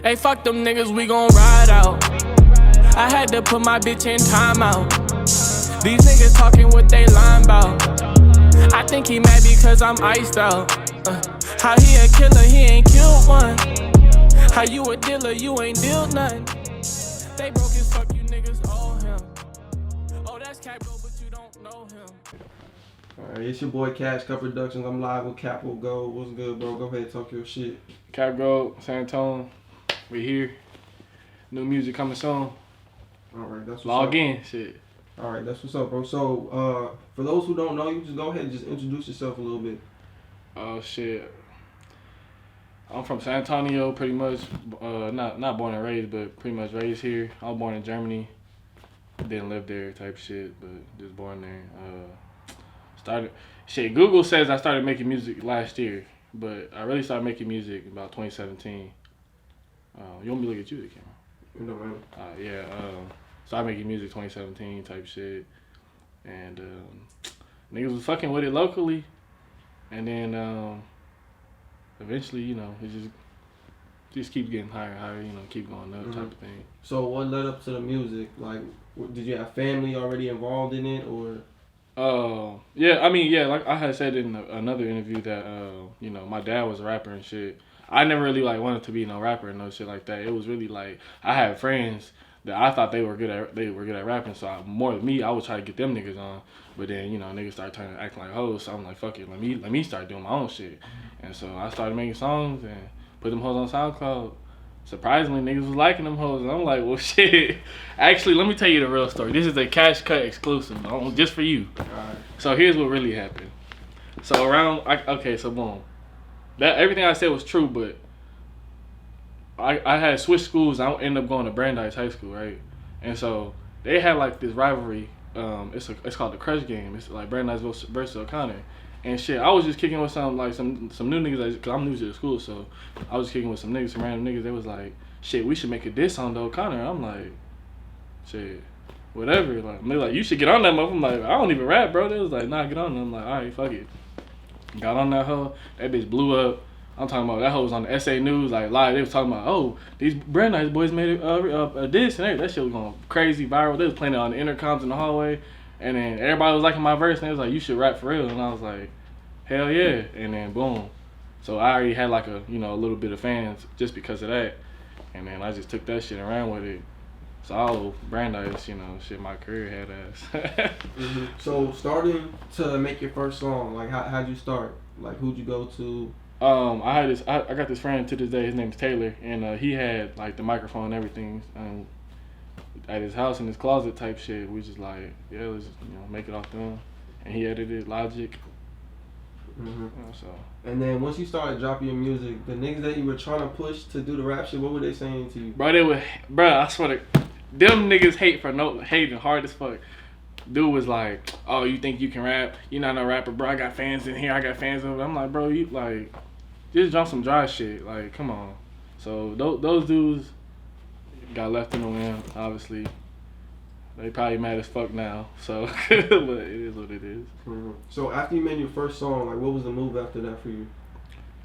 Hey, fuck them niggas, we gon' ride out. I had to put my bitch in timeout. These niggas talking what they lying about. I think he mad because I'm iced out. How he a killer, he ain't killed one. How you a dealer, you ain't dealt nothing. They broke as fuck, you niggas owe him. Oh, that's CAPGOLD, but you don't know him. Alright, it's your boy KashCutProductions. I'm live with CAPGOLD. What's good, bro? Go ahead and talk your shit. CAPGOLD, San Antonio, we here. New music coming soon. Alright, that's what's Log up. in, shit. Alright, that's what's up, bro. So, for those who don't know you, just go ahead and just introduce yourself a little bit. Oh, shit. I'm from San Antonio, pretty much. Not born and raised, but pretty much raised here. I was born in Germany. Didn't live there type shit, but just born there. Google says I started making music last year, but I really started making music about 2017. You want me to look at you, the camera? No, man. Started making music 2017 type shit, and niggas was fucking with it locally, and then eventually, you know, it just keeps getting higher and higher, you know, keep going up type of thing. So what led up to the music? Like, did you have family already involved in it, or? Like I had said in another interview that, you know, my dad was a rapper and shit. I never really like wanted to be no rapper and no shit like that. It was really like I had friends that I thought they were good at rapping. So more than me, I would try to get them niggas on. But then, you know, niggas started acting like hoes. So I'm like, fuck it, let me start doing my own shit. And so I started making songs and put them hoes on SoundCloud. Surprisingly, niggas was liking them hoes. And I'm like, well, shit. Actually, let me tell you the real story. This is a Cash Cut exclusive, just for you. Alright. So here's what really happened. So boom. That everything I said was true, but I had switched schools. I ended up going to Brandeis High School, right? And so they had like this rivalry. It's called the Crush Game. It's like Brandeis versus O'Connor. And shit, I was just kicking with some new niggas, cause I'm new to the school, so I was kicking with some random niggas. They was like, shit, we should make a diss on the O'Connor. I'm like, shit, whatever. Like, they like, you should get on that motherfucker. I'm like, I don't even rap, bro. They was like, nah, get on. I'm like, all right, fuck it. Got on that hoe. That bitch blew up. I'm talking about that hoe was on the SA News, like live. They was talking about, oh, these Brandeis boys made a diss and that shit was going crazy viral. They was playing it on the intercoms in the hallway, and then everybody was liking my verse, and they was like, you should rap for real. And I was like, hell yeah. And then boom. So I already had like a little bit of fans just because of that, and then I just took that shit and ran with it. So all Brandeis, shit, my career had ass. So starting to make your first song, like how'd you start? Like who'd you go to? I got this friend to this day. His name's Taylor, and he had like the microphone and everything at his house in his closet type shit. We just like, yeah, let's make it off them, and he edited Logic. And then once you started dropping your music, the niggas that you were trying to push to do the rap shit, what were they saying to you? Bro, I swear to, them niggas hating hard as fuck. Dude was like, oh, you think you can rap? You not no rapper, bro. I got fans in here. I got fans over there. I'm like, bro, you like, just drop some dry shit. Like, come on. So those dudes got left in the wind, obviously. They probably mad as fuck now. So, but it is what it is. So after you made your first song, like what was the move after that for you?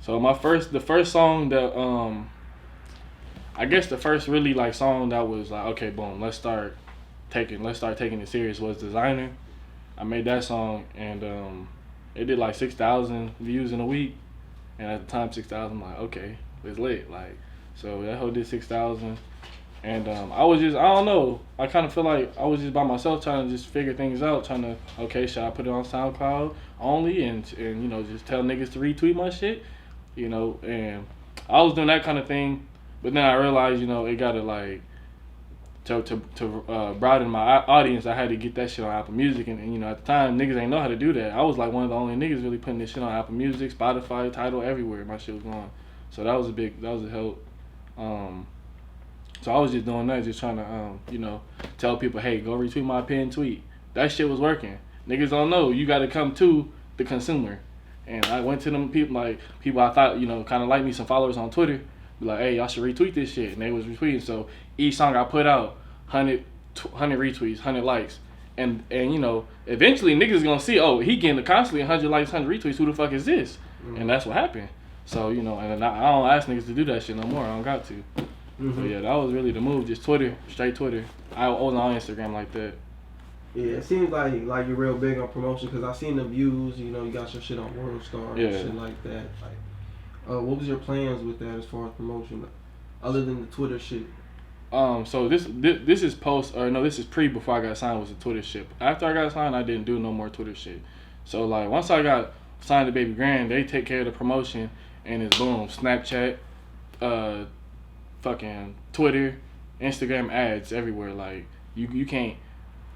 So the first song that I guess the first really like song that was like, okay, boom, let's start taking it serious was Designer. I made that song and it did like 6,000 views in a week, and at the time 6,000, I'm like, okay, it's lit. Like, so that whole did 6,000, and I don't know, I kind of feel like I was just by myself trying to just figure things out, trying to, okay, should I put it on SoundCloud only and just tell niggas to retweet my shit, and I was doing that kind of thing, but then I realized it gotta like to broaden my audience, I had to get that shit on Apple Music, and at the time niggas ain't know how to do that. I was like one of the only niggas really putting this shit on Apple Music, Spotify, Tidal, everywhere. My shit was going, so that was a help. So I was just doing that, just trying to tell people, hey, go retweet my pinned tweet. That shit was working. Niggas don't know, you got to come to the consumer. And I went to them people I thought kind of like me, some followers on Twitter, be like, hey, y'all should retweet this shit, and they was retweeting. So each song I put out, 100 retweets, 100 likes, and eventually niggas gonna see, oh, he getting constantly 100 likes, 100 retweets. Who the fuck is this? And that's what happened. So and I don't ask niggas to do that shit no more. I don't got to. So yeah, that was really the move. Just Twitter, straight Twitter. I wasn't on Instagram like that. Yeah, it seems like you're real big on promotion because I seen the views. You know, you got your shit on World Star and shit like that. Like, what was your plans with that as far as promotion, other than the Twitter shit? So this is this is pre before I got signed was the Twitter shit. After I got signed, I didn't do no more Twitter shit. So like once I got signed to Baby Grand, they take care of the promotion and it's boom, Snapchat, fucking Twitter, Instagram ads everywhere. Like you can't.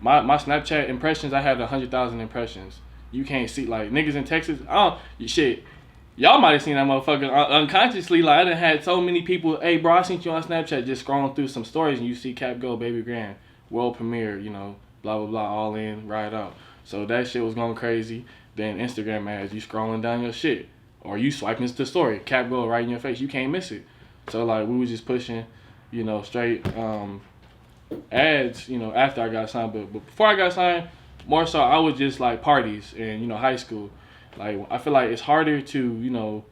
My Snapchat impressions, I had 100,000 impressions. You can't see like niggas in Texas. Shit. Y'all might have seen that motherfucker unconsciously. Like I done had so many people. Hey, bro, I seen you on Snapchat just scrolling through some stories and you see CAPGOLD Baby Grand world premiere. You know, blah blah blah, all in, ride out. So that shit was going crazy. Then Instagram ads, you scrolling down your shit or you swiping the story, CAPGOLD right in your face. You can't miss it. So like we was just pushing, you know, straight ads. You know, after I got signed, but before I got signed, more so I was just like parties and you know high school. Like I feel like it's harder to, you know,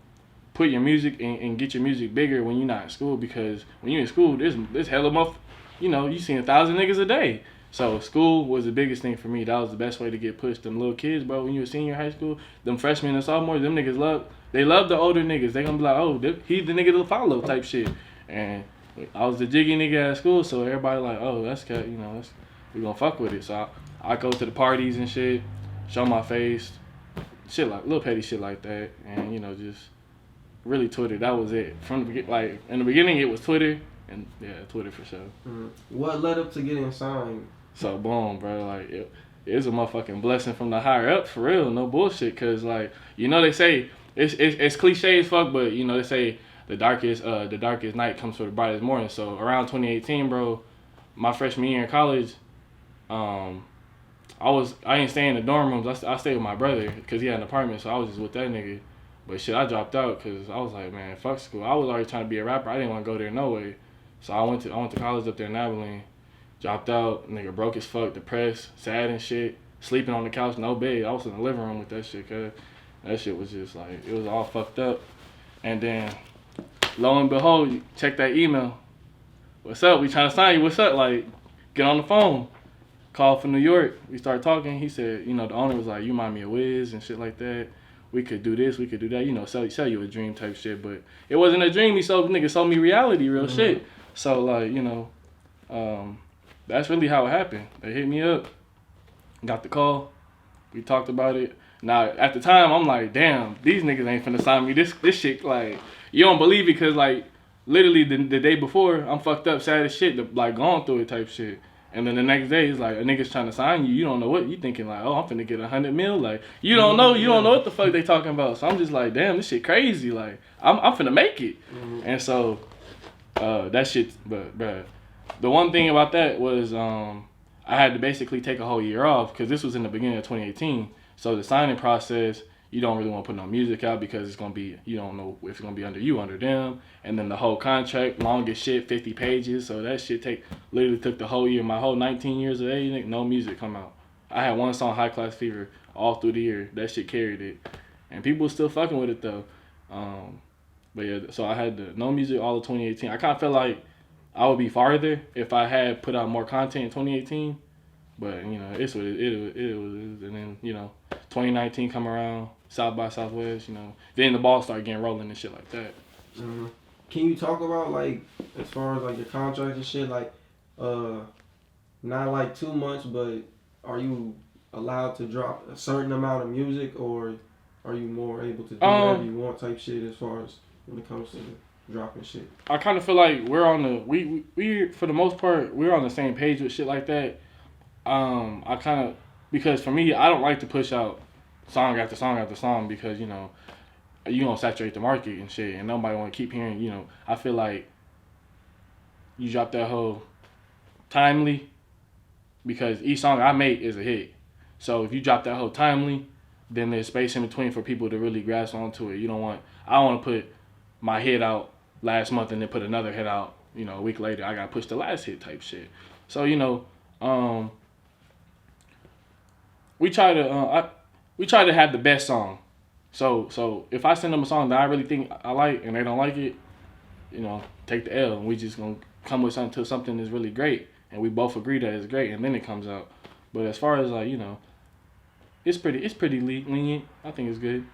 put your music and get your music bigger when you're not in school because when you're in school, there's hella you know, you see 1,000 niggas a day. So school was the biggest thing for me. That was the best way to get pushed. Them little kids, bro, when you were senior high school, them freshmen and sophomores, them niggas love the older niggas. They gonna be like, oh, he's the nigga to follow type shit. And I was the jiggy nigga at school, so everybody like, oh, that's cat, you know, we gonna fuck with it. So I go to the parties and shit, show my face. Shit like little petty shit like that, and you know just really Twitter. That was it from the like in the beginning. It was Twitter, and yeah, Twitter for sure. What led up to getting signed? So boom, bro. Like it's a motherfucking blessing from the higher up for real. No bullshit, cause like you know they say it's cliche as fuck, but you know they say the darkest night comes for the brightest morning. So around 2018, bro, my freshman year in college, I ain't staying in the dorm rooms. I stayed with my brother because he had an apartment, so I was just with that nigga. But shit, I dropped out because I was like, man, fuck school. I was already trying to be a rapper. I didn't want to go there no way. So I went to college up there in Abilene. Dropped out, nigga broke as fuck, depressed, sad and shit. Sleeping on the couch, no bed. I was in the living room with that shit, cause that shit was just like, it was all fucked up. And then, lo and behold, you check that email. What's up? We trying to sign you. What's up? Like, get on the phone. Called from New York. We started talking. He said, you know, the owner was like, you remind me of Wiz and shit like that. We could do this, we could do that. You know, sell you a dream type shit. But it wasn't a dream. Nigga sold me reality, real shit. So, like, you know, that's really how it happened. They hit me up. Got the call. We talked about it. Now, at the time, I'm like, damn, these niggas ain't finna sign me. This shit, like, you don't believe it because, like, literally the day before, I'm fucked up, sad as shit, like, going through it type shit. And then the next day, it's like a nigga's trying to sign you. You don't know what you thinking. Like, oh, I'm finna get 100 mil. Like, you don't know what the fuck they talking about. So I'm just like, damn, this shit crazy. Like, I'm finna make it. And so, that shit. But the one thing about that was, I had to basically take a whole year off because this was in the beginning of 2018. So the signing process, you don't really want to put no music out because it's gonna be, you don't know if it's gonna be under you, under them, and then the whole contract, long as shit, 50 pages. So that shit literally took the whole year. My whole 19 years of age, no music come out. I had one song, High Class Fever, all through the year. That shit carried it, and people still fucking with it though. But yeah, so I had no music all of 2018. I kind of felt like I would be farther if I had put out more content in 2018. But, you know, it's what it was. And then, you know, 2019 come around, South by Southwest, you know. Then the ball started getting rolling and shit like that. Mm-hmm. Can you talk about, like, as far as, like, your contract and shit, like, not, like, too much, but are you allowed to drop a certain amount of music, or are you more able to do whatever you want type shit as far as when it comes to dropping shit? I kind of feel like we're on the, we for the most part, we're on the same page with shit like that. I kind of, because for me, I don't like to push out song after song after song because, you know, you gonna saturate the market and shit, and nobody want to keep hearing, you know. I feel like you drop that whole timely because each song I make is a hit. So if you drop that whole timely, then there's space in between for people to really grasp onto it. I don't want to put my hit out last month and then put another hit out, you know, a week later. I got to push the last hit type shit. So, you know, we try to have the best song. So if I send them a song that I really think I like and they don't like it, you know, take the L and we just gonna come with something till something is really great and we both agree that it's great and then it comes out. But as far as like, you know, it's pretty lenient. I think it's good.